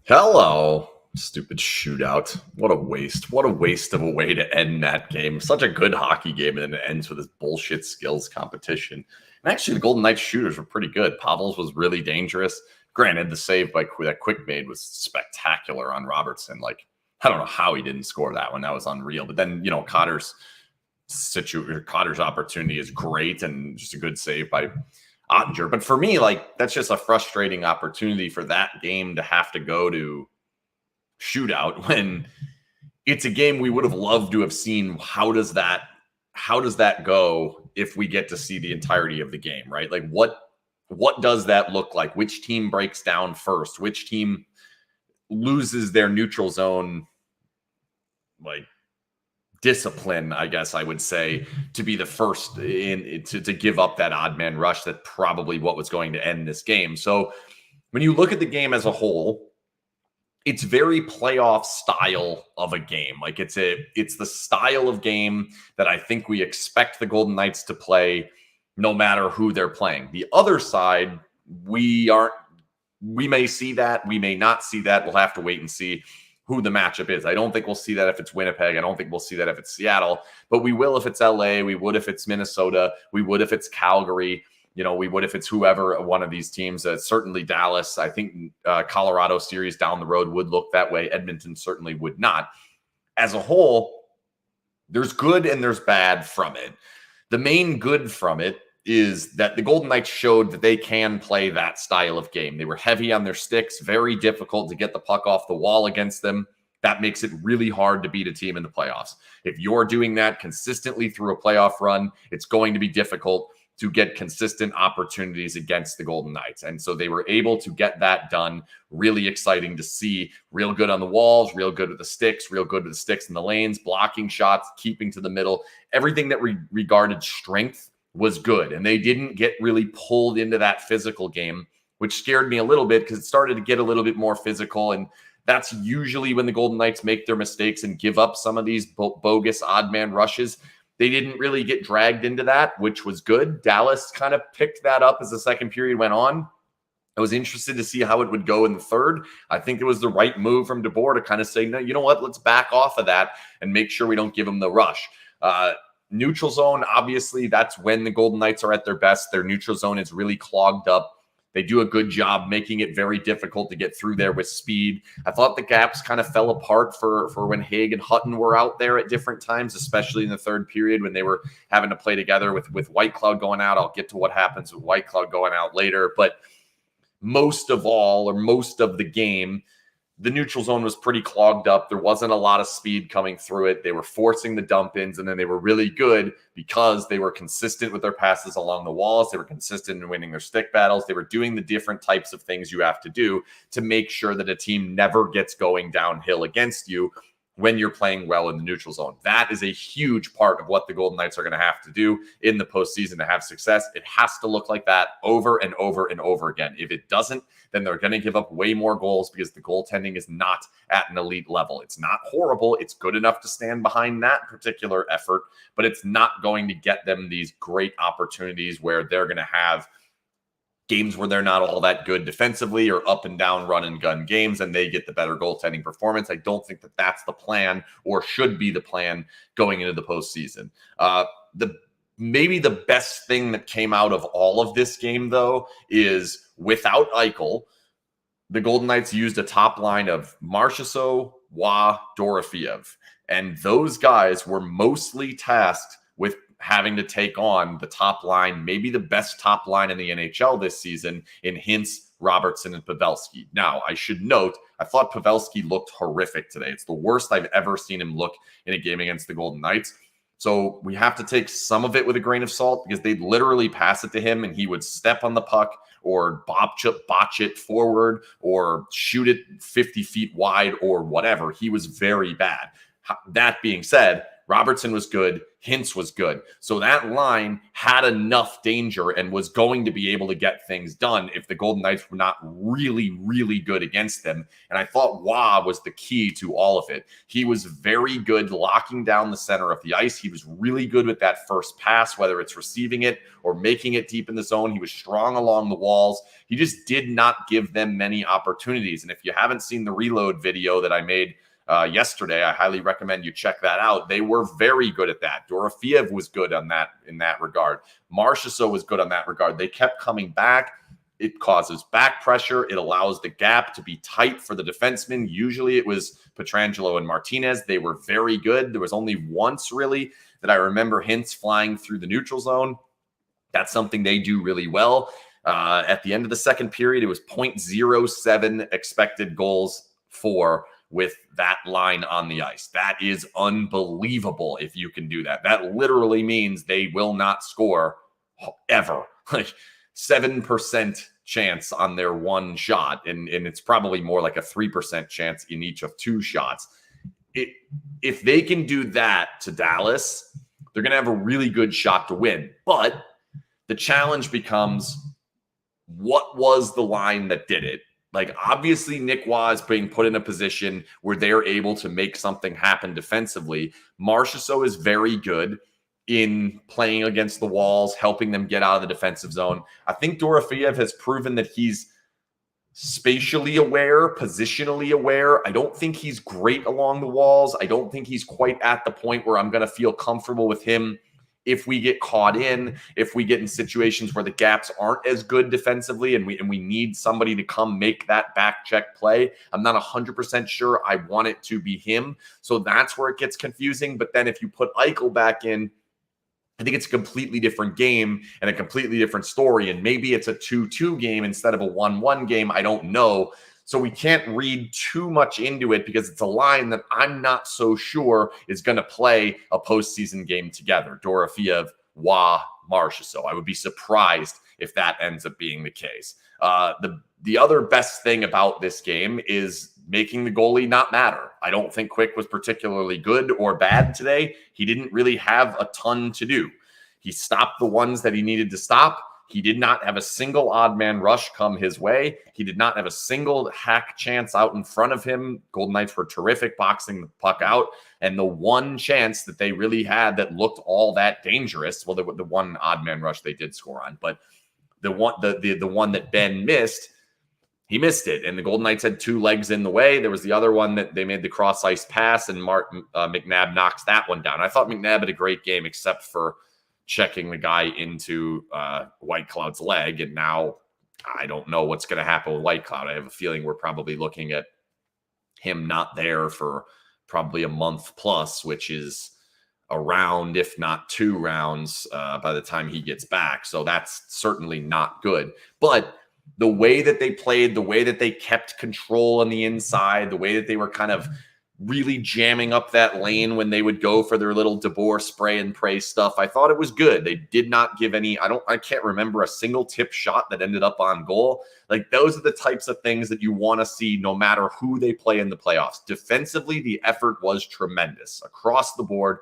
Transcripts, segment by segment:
Hello. Stupid shootout. What a waste. What a waste of a way to end that game. Such a good hockey game, and then it ends with this bullshit skills competition. And actually, the Golden Knights shooters were pretty good. Pavels was really dangerous. Granted, the save by that Quick made was spectacular on Robertson. Like, I don't know how he didn't score that one. That was unreal. But then, Cotter's opportunity is great and just a good save by Ottinger. But for me, like, that's just a frustrating opportunity for that game to have to go to shootout when it's a game we would have loved to have seen. How does that go if we get to see the entirety of the game, right? Like, what does that look like? Which team breaks down first? Which team loses their neutral zone, like, discipline, I guess I would say, to be the first to give up that odd man rush? That's probably what was going to end this game. So when you look at the game as a whole, it's very playoff style of a game. Like, it's the style of game that I think we expect the Golden Knights to play no matter who they're playing. The other side, we may see that, we may not see that. We'll have to wait and see who the matchup is. I don't think we'll see that if it's Winnipeg. I don't think we'll see that if it's Seattle, but we will if it's LA. We would if it's Minnesota. We would if it's Calgary. We would if it's whoever one of these teams. Certainly Dallas. I think Colorado series down the road would look that way. Edmonton certainly would not. As a whole, there's good and there's bad from it. The main good from it is that the Golden Knights showed that they can play that style of game. They were heavy on their sticks, very difficult to get the puck off the wall against them. That makes it really hard to beat a team in the playoffs. If you're doing that consistently through a playoff run, it's going to be difficult to get consistent opportunities against the Golden Knights. And so they were able to get that done. Really exciting to see. Real good on the walls, real good with the sticks, real good with the sticks in the lanes, blocking shots, keeping to the middle. Everything that regarded strength was good. And they didn't get really pulled into that physical game, which scared me a little bit because it started to get a little bit more physical. And that's usually when the Golden Knights make their mistakes and give up some of these bogus odd man rushes. They didn't really get dragged into that, which was good. Dallas kind of picked that up as the second period went on. I was interested to see how it would go in the third. I think it was the right move from DeBoer to kind of say, no, you know what? Let's back off of that and make sure we don't give them the rush. Neutral zone, obviously, that's when the Golden Knights are at their best. Their neutral zone is really clogged up. They do a good job making it very difficult to get through there with speed. I thought the gaps kind of fell apart for when Haig and Hutton were out there at different times, especially in the third period when they were having to play together with Whitecloud going out. I'll get to what happens with Whitecloud going out later. But most of the game, the neutral zone was pretty clogged up. There wasn't a lot of speed coming through it. They were forcing the dump-ins, and then they were really good because they were consistent with their passes along the walls. They were consistent in winning their stick battles. They were doing the different types of things you have to do to make sure that a team never gets going downhill against you when you're playing well in the neutral zone. That is a huge part of what the Golden Knights are going to have to do in the postseason to have success. It has to look like that over and over and over again. If it doesn't, then they're going to give up way more goals because the goaltending is not at an elite level. It's not horrible. It's good enough to stand behind that particular effort, but it's not going to get them these great opportunities where they're going to have games where they're not all that good defensively or up and down run and gun games and they get the better goaltending performance. I don't think that that's the plan or should be the plan going into the postseason. Maybe the best thing that came out of all of this game, though, is without Eichel, the Golden Knights used a top line of Marchessault, Waugh, Dorofeev. And those guys were mostly tasked with having to take on the top line, maybe the best top line in the NHL this season in Hintz, Robertson, and Pavelski. Now, I should note, I thought Pavelski looked horrific today. It's the worst I've ever seen him look in a game against the Golden Knights. So we have to take some of it with a grain of salt because they'd literally pass it to him and he would step on the puck or botch it forward or shoot it 50 feet wide or whatever. He was very bad. That being said, Robertson was good. Hintz was good. So that line had enough danger and was going to be able to get things done if the Golden Knights were not really, really good against them. And I thought Wah was the key to all of it. He was very good locking down the center of the ice. He was really good with that first pass, whether it's receiving it or making it deep in the zone. He was strong along the walls. He just did not give them many opportunities. And if you haven't seen the reload video that I made yesterday, I highly recommend you check that out. They were very good at that. Dorofeev was good on that in that regard. Marchessault was good on that regard. They kept coming back. It causes back pressure. It allows the gap to be tight for the defensemen. Usually it was Pietrangelo and Martinez. They were very good. There was only once really that I remember Hintz flying through the neutral zone. That's something they do really well. At the end of the second period, it was 0.07 expected goals for with that line on the ice. That is unbelievable if you can do that. That literally means they will not score ever. Like 7% chance on their one shot, and it's probably more like a 3% chance in each of two shots. If they can do that to Dallas, they're going to have a really good shot to win. But the challenge becomes, what was the line that did it? Like, obviously, Nick Wah is being put in a position where they're able to make something happen defensively. Marchessault is very good in playing against the walls, helping them get out of the defensive zone. I think Dorofeev has proven that he's spatially aware, positionally aware. I don't think he's great along the walls. I don't think he's quite at the point where I'm going to feel comfortable with him if we get caught in, if we get in situations where the gaps aren't as good defensively and we need somebody to come make that back check play. I'm not 100% sure I want it to be him. So that's where it gets confusing. But then if you put Eichel back in, I think it's a completely different game and a completely different story. And maybe it's a 2-2 game instead of a 1-1 game. I don't know. So we can't read too much into it because it's a line that I'm not so sure is going to play a postseason game together. Dorofeev, Wah, Marchessault. I would be surprised if that ends up being the case. The other best thing about this game is making the goalie not matter. I don't think Quick was particularly good or bad today. He didn't really have a ton to do. He stopped the ones that he needed to stop. He did not have a single odd man rush come his way. He did not have a single hack chance out in front of him. Golden Knights were terrific boxing the puck out. And the one chance that they really had that looked all that dangerous, well, the one odd man rush they did score on, but the one that Ben missed, he missed it. And the Golden Knights had two legs in the way. There was the other one that they made the cross ice pass, and McNabb knocks that one down. I thought McNabb had a great game, except for checking the guy into White Cloud's leg. And now I don't know what's going to happen with White Cloud. I have a feeling we're probably looking at him not there for probably a month plus, which is a round, if not 2 rounds by the time he gets back. So that's certainly not good. But the way that they played, the way that they kept control on the inside, the way that they were kind of really jamming up that lane when they would go for their little DeBoer spray and pray stuff, I thought it was good. They did not give any, I can't remember a single tip shot that ended up on goal. Like, those are the types of things that you want to see no matter who they play in the playoffs. Defensively, the effort was tremendous across the board.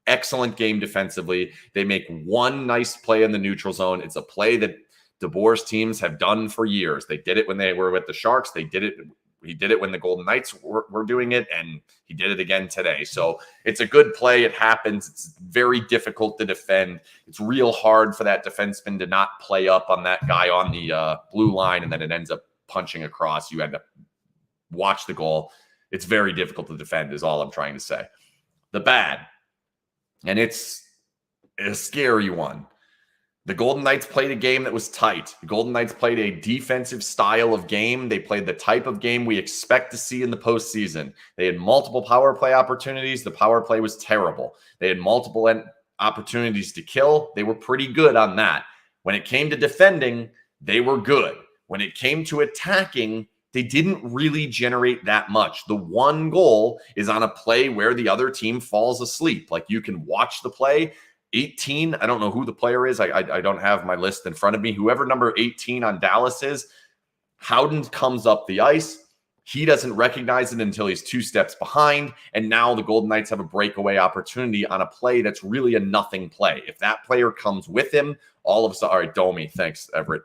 Excellent game defensively. They make one nice play in the neutral zone. It's a play that DeBoer's teams have done for years. They did it when they were with the Sharks. He did it when the Golden Knights were doing it, and he did it again today. So it's a good play. It happens. It's very difficult to defend. It's real hard for that defenseman to not play up on that guy on the blue line, and then it ends up punching across. You end up watch the goal. It's very difficult to defend is all I'm trying to say. The bad, and it's a scary one. The Golden Knights played a game that was tight. The Golden Knights played a defensive style of game. They played the type of game we expect to see in the postseason. They had multiple power play opportunities. The power play was terrible. They had multiple opportunities to kill. They were pretty good on that. When it came to defending, they were good. When it came to attacking, they didn't really generate that much. The one goal is on a play where the other team falls asleep. Like, you can watch the play. 18, I don't know who the player is. I don't have my list in front of me. Whoever number 18 on Dallas is, Howden comes up the ice. He doesn't recognize it until he's 2 steps behind. And now the Golden Knights have a breakaway opportunity on a play that's really a nothing play. If that player comes with him, all of a sudden, all right, Domi, thanks, Everett.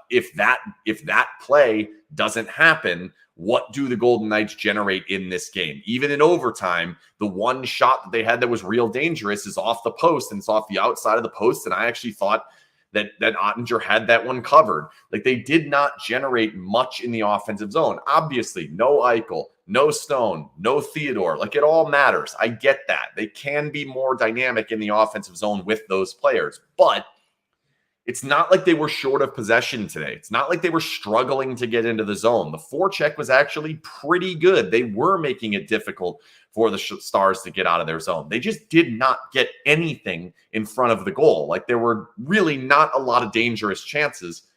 If that play doesn't happen, what do the Golden Knights generate in this game? Even in overtime, the one shot that they had that was real dangerous is off the post, and it's off the outside of the post. And I actually thought that Ottinger had that one covered. Like, they did not generate much in the offensive zone. Obviously, no Eichel, no Stone, no Theodore. Like, it all matters. I get that. They can be more dynamic in the offensive zone with those players. But it's not like they were short of possession today. It's not like they were struggling to get into the zone. The forecheck was actually pretty good. They were making it difficult for the Stars to get out of their zone. They just did not get anything in front of the goal. Like, there were really not a lot of dangerous chances.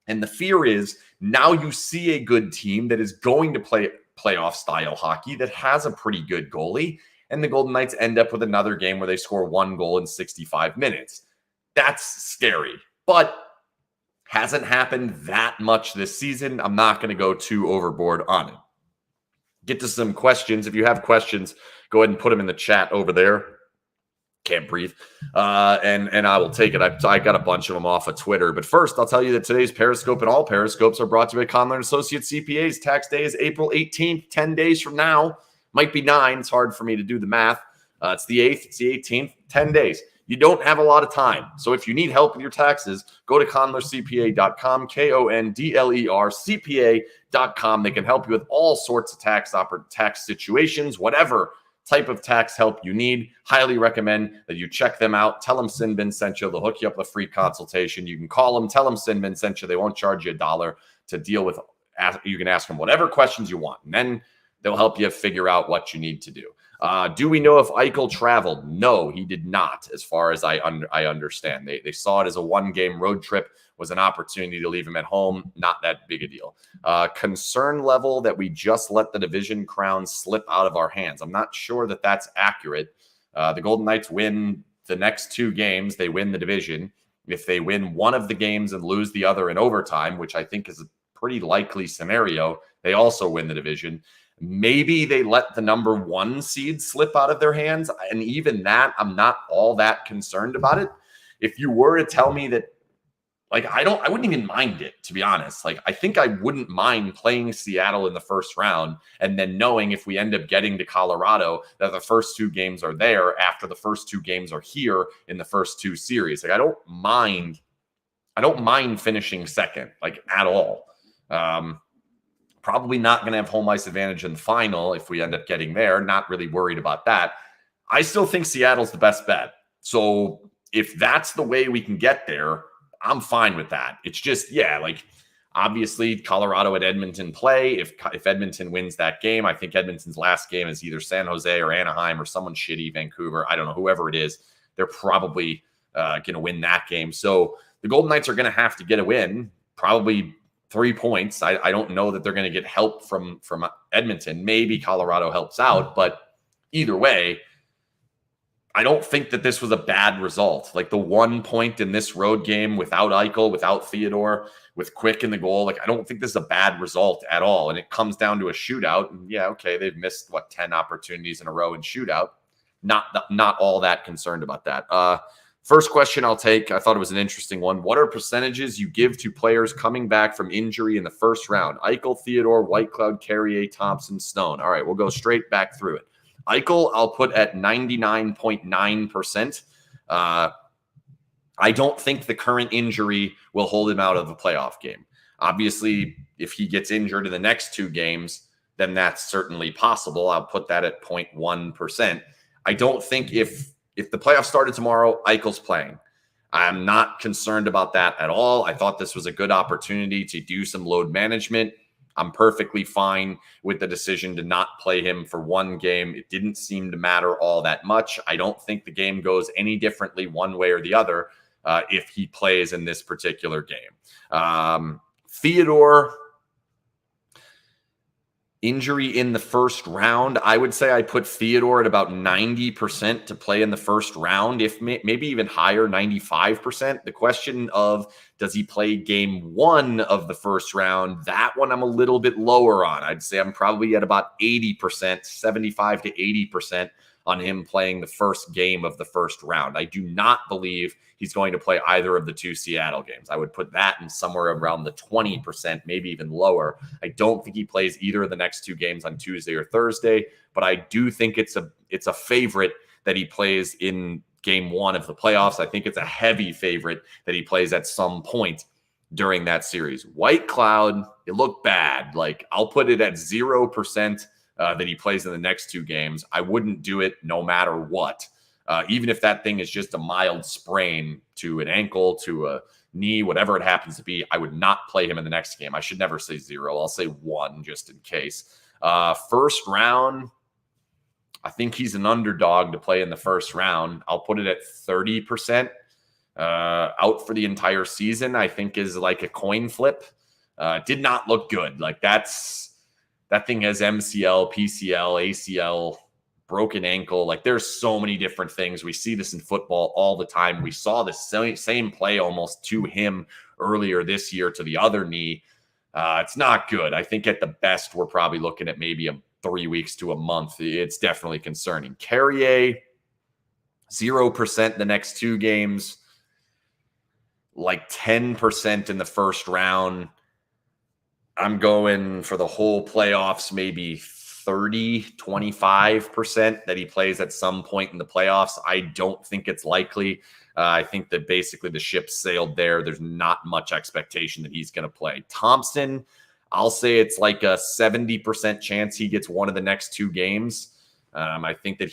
And the fear is now you see a good team that is going to play playoff style hockey that has a pretty good goalie, and the Golden Knights end up with another game where they score 1 goal in 65 minutes. That's scary, but hasn't happened that much this season. I'm not going to go too overboard on it. Get to some questions. If you have questions, go ahead and put them in the chat over there. Can't breathe. And I will take it. I got a bunch of them off of Twitter. But first, I'll tell you that today's Periscope and all Periscopes are brought to you by Conlon Associates CPAs. Tax day is April 18th, 10 days from now. Might be 9. It's hard for me to do the math. It's the 8th. It's the 18th. 10 days. You don't have a lot of time. So if you need help with your taxes, go to conlercpa.com, KONDLERCPA.com. They can help you with all sorts of tax situations, whatever type of tax help you need. Highly recommend that you check them out. Tell them SinBin sent you. They'll hook you up with a free consultation. You can call them, tell them SinBin sent you. They won't charge you $1 to deal with. You can ask them whatever questions you want, and then they'll help you figure out what you need to do. Do we know if Eichel traveled? No, he did not, as far as I understand. They saw it as a one-game road trip, was an opportunity to leave him at home. Not that big a deal. Concern level that we just let the division crown slip out of our hands. I'm not sure that that's accurate. The Golden Knights win the next 2 games. They win the division. If they win one of the games and lose the other in overtime, which I think is a pretty likely scenario, they also win the division. Maybe they let the number 1 seed slip out of their hands. And even that, I'm not all that concerned about it. If you were to tell me that, like, I wouldn't even mind it, to be honest. Like, I think I wouldn't mind playing Seattle in the first round and then knowing if we end up getting to Colorado that the first 2 games are there after the first 2 games are here in the first 2 series. Like, I don't mind finishing second, like, at all. Probably not going to have home ice advantage in the final if we end up getting there. Not really worried about that. I still think Seattle's the best bet. So if that's the way we can get there, I'm fine with that. It's just, like, obviously Colorado at Edmonton play. If Edmonton wins that game, I think Edmonton's last game is either San Jose or Anaheim or someone shitty, Vancouver. I don't know, whoever it is. They're probably going to win that game. So the Golden Knights are going to have to get a win, probably 3 points. I don't know that they're going to get help from Edmonton. Maybe Colorado helps out, but either way, I don't think that this was a bad result. Like, the 1 point in this road game without Eichel, without Theodore, with Quick in the goal, like, I don't think this is a bad result at all. And it comes down to a shootout. And okay, they've missed 10 opportunities in a row in shootout. Not all that concerned about that. First question I'll take. I thought it was an interesting one. What are percentages you give to players coming back from injury in the first round? Eichel, Theodore, Whitecloud, Carrier, Thompson, Stone. All right, we'll go straight back through it. Eichel, I'll put at 99.9%. I don't think the current injury will hold him out of the playoff game. Obviously, if he gets injured in the next 2 games, then that's certainly possible. I'll put that at 0.1%. I don't think if the playoffs started tomorrow, Eichel's playing. I'm not concerned about that at all. I thought this was a good opportunity to do some load management. I'm perfectly fine with the decision to not play him for 1 game. It didn't seem to matter all that much. I don't think the game goes any differently one way or the other if he plays in this particular game. Theodore, Injury in the first round, I would say I put Theodore at about 90% to play in the first round, if maybe even higher, 95%. The question of does he play game one of the first round, that one I'm a little bit lower on. I'd say I'm probably at about 80%, 75 to 80% on him playing the first game of the first round. I do not believe he's going to play either of the two Seattle games. I would put that in somewhere around the 20%, maybe even lower. I don't think he plays either of the next two games on Tuesday or Thursday, but I do think it's a favorite that he plays in game one of the playoffs. I think it's a heavy favorite that he plays at some point during that series. White Cloud, it looked bad. Like, I'll put it at 0% that he plays in the next two games. I wouldn't do it no matter what. Even if that thing is just a mild sprain to an ankle, to a knee, whatever it happens to be, I would not play him in the next game. I should never say 0. I'll say 1 just in case. First round, I think he's an underdog to play in the first round. I'll put it at 30%. Out for the entire season, I think is like a coin flip. Did not look good. Like, that thing has MCL, PCL, ACL, broken ankle. Like, there's so many different things. We see this in football all the time. We saw the same play almost to him earlier this year to the other knee. It's not good. I think at the best, we're probably looking at maybe 3 weeks to a month. It's definitely concerning. Carrier, 0% the next two games, like 10% in the first round. I'm going for the whole playoffs, maybe 30, 25% that he plays at some point in the playoffs. I don't think it's likely. I think that basically the ship sailed there. There's not much expectation that he's going to play. Thompson, I'll say it's like a 70% chance he gets one of the next two games. I think that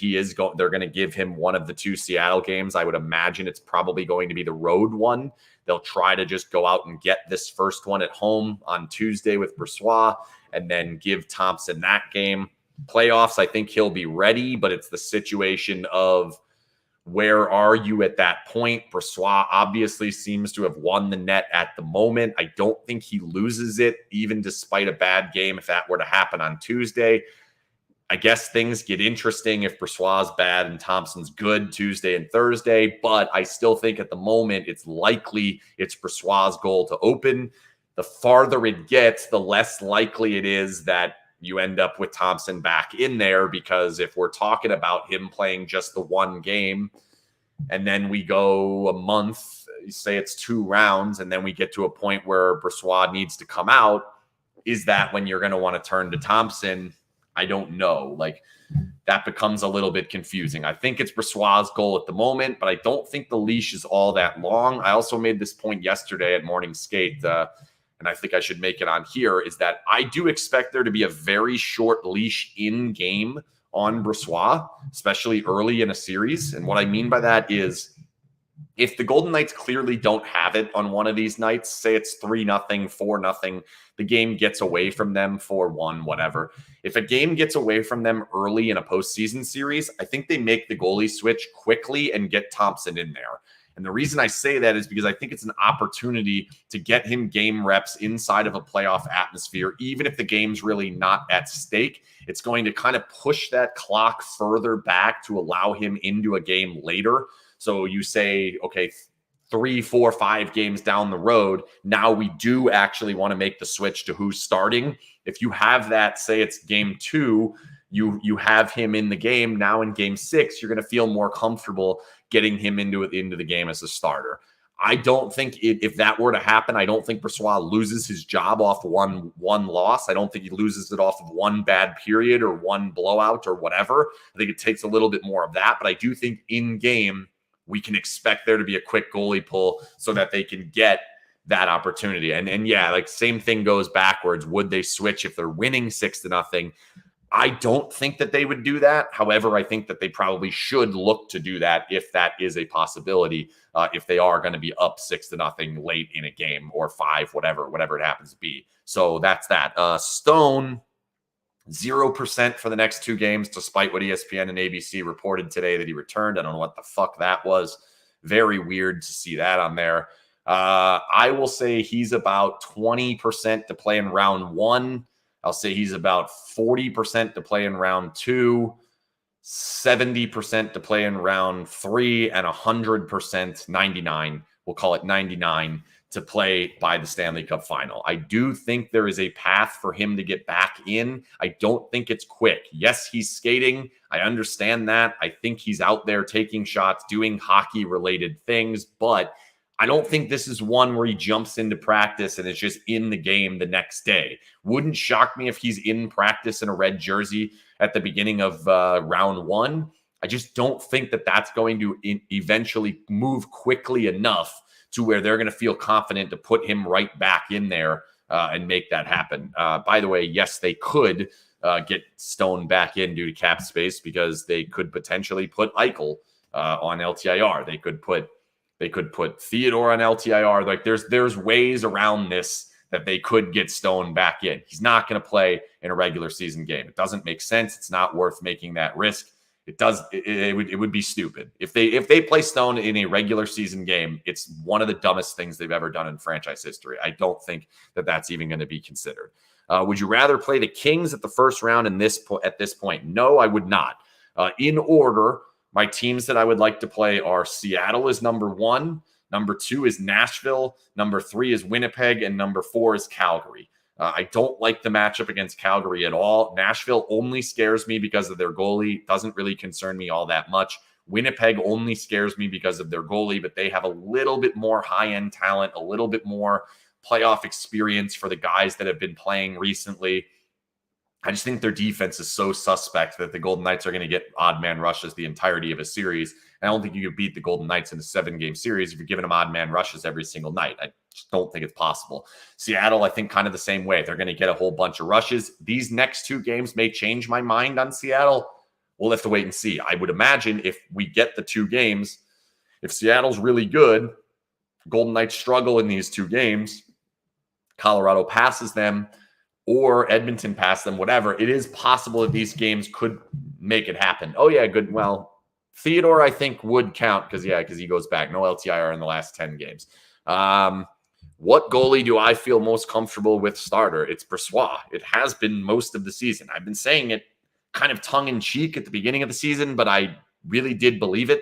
they're going to give him one of the two Seattle games. I would imagine it's probably going to be the road one. They'll try to just go out and get this first one at home on Tuesday with Brossoit and then give Thompson that game. Playoffs, I think he'll be ready, but it's the situation of where are you at that point? Brossoit obviously seems to have won the net at the moment. I don't think he loses it, even despite a bad game, if that were to happen on Tuesday. I guess things get interesting if Brossoit's bad and Thompson's good Tuesday and Thursday, but I still think at the moment it's likely it's Brossoit's goal to open. The farther it gets, the less likely it is that you end up with Thompson back in there, because if we're talking about him playing just the one game and then we go a month, say it's 2 rounds, and then we get to a point where Brossoit needs to come out, is that when you're going to want to turn to Thompson? I don't know. Like, that becomes a little bit confusing. I think it's Brossoit's goal at the moment, but I don't think the leash is all that long. I also made this point yesterday at Morning Skate, and I think I should make it on here, is that I do expect there to be a very short leash in game on Brossoit, especially early in a series. And what I mean by that is, if the Golden Knights clearly don't have it on one of these nights, say it's 3-0, 4-0, the game gets away from them, 4-1, whatever. If a game gets away from them early in a postseason series, I think they make the goalie switch quickly and get Thompson in there. And the reason I say that is because I think it's an opportunity to get him game reps inside of a playoff atmosphere. Even if the game's really not at stake, it's going to kind of push that clock further back to allow him into a game later. So you say, okay, 3, 4, 5 games down the road, now we do actually want to make the switch to who's starting. If you have that, say it's game 2, you have him in the game. Now in game 6, you're going to feel more comfortable getting him into the game as a starter. I don't think if that were to happen, I don't think Brossoit loses his job off one loss. I don't think he loses it off of one bad period or one blowout or whatever. I think it takes a little bit more of that, but I do think in game, we can expect there to be a quick goalie pull so that they can get that opportunity. And yeah, like, same thing goes backwards. Would they switch if they're winning 6-0? I don't think that they would do that. However, I think that they probably should look to do that if that is a possibility, if they are going to be up 6-0 late in a game, or 5, whatever it happens to be. So that's that. Stone, 0% for the next 2 games, despite what ESPN and ABC reported today that he returned. I don't know what the fuck that was. Very weird to see that on there. I will say he's about 20% to play in round 1. I'll say he's about 40% to play in round 2, 70% to play in round 3, and 100%, 99, we'll call it 99, to play by the Stanley Cup final. I do think there is a path for him to get back in. I don't think it's quick. Yes, he's skating. I understand that. I think he's out there taking shots, doing hockey-related things, but I don't think this is one where he jumps into practice and is just in the game the next day. Wouldn't shock me if he's in practice in a red jersey at the beginning of round 1. I just don't think that that's going to eventually move quickly enough to where they're going to feel confident to put him right back in there and make that happen. By the way, yes, they could get Stone back in due to cap space because they could potentially put Eichel on LTIR. They could put Theodore on LTIR. Like there's ways around this that they could get Stone back in. He's not going to play in a regular season game. It doesn't make sense. It's not worth making that risk. It would be stupid. If they play Stone in a regular season game, it's one of the dumbest things they've ever done in franchise history. I don't think that that's even going to be considered. Would you rather play the Kings at the first round at this point? No, I would not. In order, my teams that I would like to play are Seattle is number 1, number 2 is Nashville, number 3 is Winnipeg, and number 4 is Calgary. I don't like the matchup against Calgary at all. Nashville only scares me because of their goalie. Doesn't really concern me all that much. Winnipeg only scares me because of their goalie, but they have a little bit more high-end talent, a little bit more playoff experience for the guys that have been playing recently. I just think their defense is so suspect that the Golden Knights are going to get odd man rushes the entirety of a series. I don't think you could beat the Golden Knights in a 7-game series if you're giving them odd man rushes every single night. I just don't think it's possible. Seattle, I think kind of the same way. They're going to get a whole bunch of rushes. These next 2 games may change my mind on Seattle. We'll have to wait and see. I would imagine if we get the 2 games, if Seattle's really good, Golden Knights struggle in these 2 games, Colorado passes them, or Edmonton pass them, whatever, it is possible that these games could make it happen. Oh, yeah, good. Well, Theodore, I think, would count because he goes back. No LTIR in the last 10 games. What goalie do I feel most comfortable with starter? It's Bressois. It has been most of the season. I've been saying it kind of tongue-in-cheek at the beginning of the season, but I really did believe it.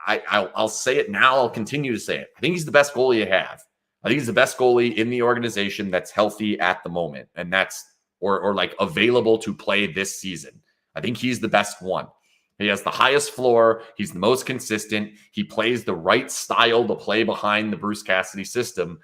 I'll say it now. I'll continue to say it. I think he's the best goalie you have. I think he's the best goalie in the organization that's healthy at the moment, and that's or like available to play this season. I think he's the best one. He has the highest floor. He's the most consistent. He plays the right style to play behind the Bruce Cassidy system.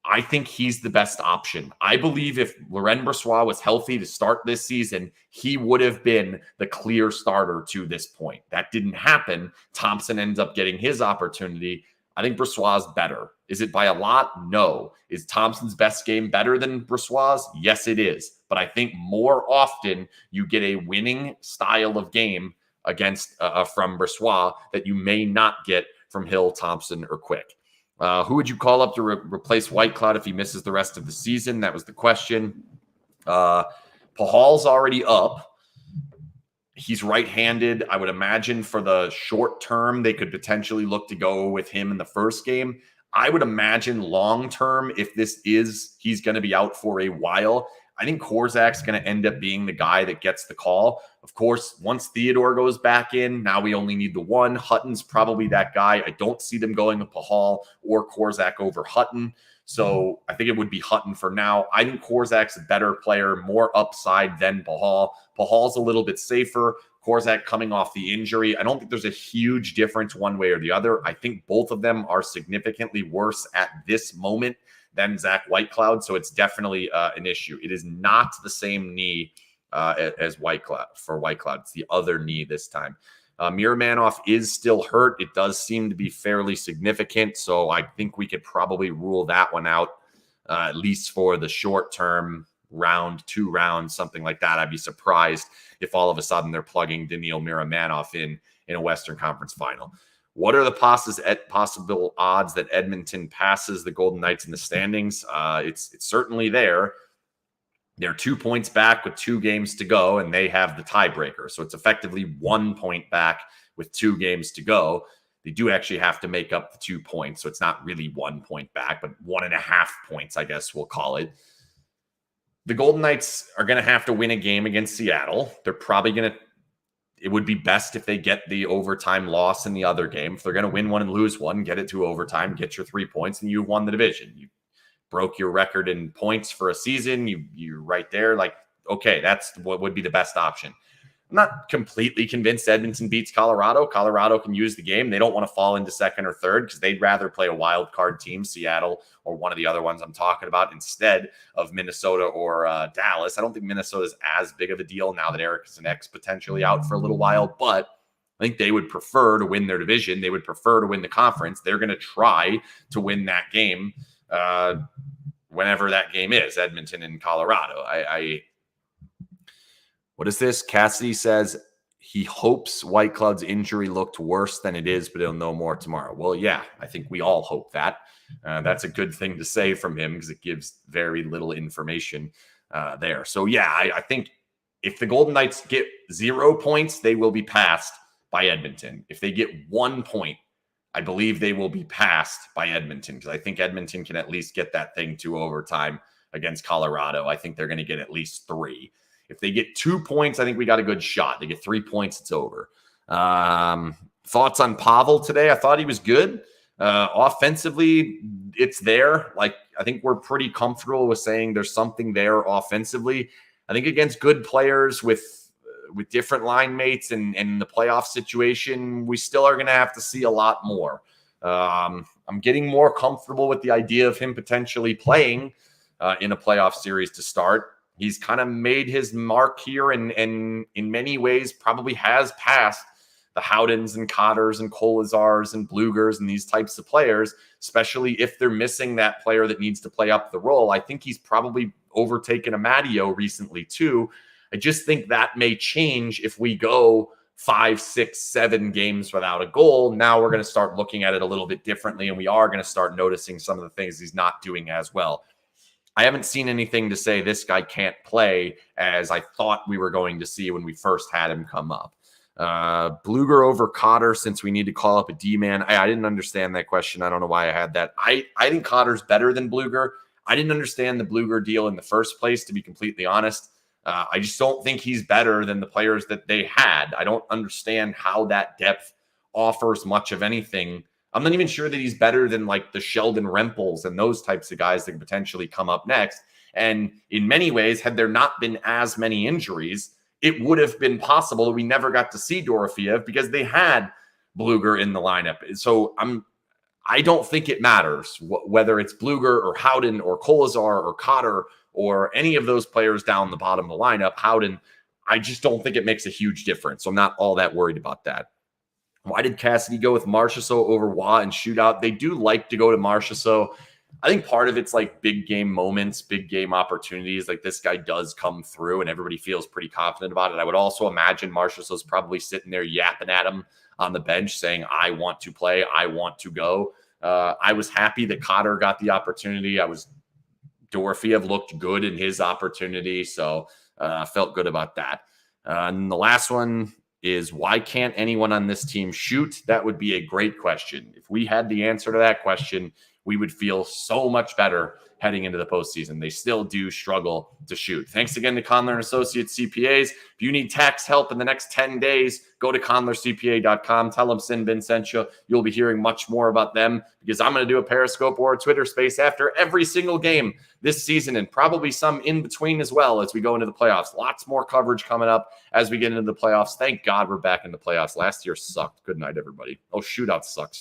I think he's the best option. I believe if Laurent Bressois was healthy to start this season, he would have been the clear starter to this point. That didn't happen. Thompson ends up getting his opportunity. I think Bressois is better. Is it by a lot? No. Is Thompson's best game better than Bressois'? Yes, it is. But I think more often you get a winning style of game against from Bressois that you may not get from Hill, Thompson, or Quick. Who would you call up to replace Whitecloud if he misses the rest of the season? That was the question. Pahal's already up. He's right-handed. I would imagine for the short term, they could potentially look to go with him in the first game. I would imagine long-term, if he's going to be out for a while, I think Korzak's going to end up being the guy that gets the call. Of course, once Theodore goes back in, now we only need the one. Hutton's probably that guy. I don't see them going with Pahal or Korzak over Hutton. So I think it would be Hutton for now. I think Korzak's a better player, more upside than Pahal. Pahal's a little bit safer. Korzak coming off the injury. I don't think there's a huge difference one way or the other. I think both of them are significantly worse at this moment than Zach Whitecloud. So it's definitely an issue. It is not the same knee as Whitecloud for Whitecloud. It's the other knee this time. Miromanov is still hurt. It does seem to be fairly significant. So I think we could probably rule that one out, at least for the short term, round, 2 rounds, something like that. I'd be surprised if all of a sudden they're plugging Daniil Miromanov in a Western Conference final. What are the possible odds that Edmonton passes the Golden Knights in the standings? It's certainly there. They're 2 points back with 2 games to go, and they have the tiebreaker. So it's effectively 1 point back with 2 games to go. They do actually have to make up the 2 points. So it's not really 1 point back, but 1.5 points, I guess we'll call it. the Golden Knights are going to have to win a game against Seattle. They're probably going to, it would be best if they get the overtime loss in the other game. If they're going to win one and lose one, get it to overtime, get your 3 points, and you won the division. You broke your record in points for a season. You're right there. Like, okay, that's what would be the best option. I'm not completely convinced Edmonton beats Colorado. Colorado can use the game. They don't want to fall into second or third because they'd rather play a wild card team, Seattle or one of the other ones I'm talking about, instead of Minnesota or Dallas. I don't think Minnesota is as big of a deal now that Eriksson Ek's potentially out for a little while, but I think they would prefer to win their division. They would prefer to win the conference. They're going to try to win that game whenever that game is, Edmonton and Colorado. What is this? Cassidy says he hopes White Cloud's injury looked worse than it is, but he'll know more tomorrow. Well, yeah, I think we all hope that. That's a good thing to say from him because it gives very little information there. So, yeah, I think if the Golden Knights get 0 points, they will be passed by Edmonton. If they get 1 point, I believe they will be passed by Edmonton because I think Edmonton can at least get that thing to overtime against Colorado. I think they're going to get at least 3. If they get 2 points, I think we got a good shot. They get 3 points, it's over. Thoughts on Pavel today? I thought he was good. Offensively, it's there. Like, I think we're pretty comfortable with saying there's something there offensively. I think against good players with different line mates and in the playoff situation, we still are going to have to see a lot more. I'm getting more comfortable with the idea of him potentially playing in a playoff series to start. He's kind of made his mark here and in many ways probably has passed the Howdens and Cotters and Kolazars and Blugers and these types of players, especially if they're missing that player that needs to play up the role. I think he's probably overtaken a Matteo recently too. I just think that may change if we go 5, 6, 7 games without a goal. Now we're going to start looking at it a little bit differently, and we are going to start noticing some of the things he's not doing as well. I haven't seen anything to say this guy can't play as I thought we were going to see when we first had him come up. Bluger over Cotter since we need to call up a D-man. I didn't understand that question. I don't know why I had that. I think Cotter's better than Bluger. I didn't understand the Bluger deal in the first place, to be completely honest. I just don't think he's better than the players that they had. I don't understand how that depth offers much of anything. I'm not even sure that he's better than like the Sheldon Rempels and those types of guys that could potentially come up next. And in many ways, had there not been as many injuries, it would have been possible that we never got to see Dorofeev because they had Bluger in the lineup. So I don't think it matters whether it's Bluger or Howden or Kolazar or Cotter or any of those players down the bottom of the lineup. Howden, I just don't think it makes a huge difference. So I'm not all that worried about that. Why did Cassidy go with Marchessault over Waugh and shootout? They do like to go to Marchessault. I think part of it's like big game moments, big game opportunities. Like this guy does come through and everybody feels pretty confident about it. I would also imagine Marchessault's probably sitting there yapping at him on the bench saying, I want to play, I want to go. I was happy that Cotter got the opportunity. Dorofeev looked good in his opportunity, so felt good about that. And the last one is, why can't anyone on this team shoot? That would be a great question. If we had the answer to that question, we would feel so much better heading into the postseason. They still do struggle to shoot. Thanks again to Conler & Associates CPAs. If you need tax help in the next 10 days, go to conlercpa.com. Tell them SinBin sent you. You'll be hearing much more about them because I'm going to do a Periscope or a Twitter space after every single game this season and probably some in between as well as we go into the playoffs. Lots more coverage coming up as we get into the playoffs. Thank God we're back in the playoffs. Last year sucked. Good night, everybody. Oh, shootout sucks.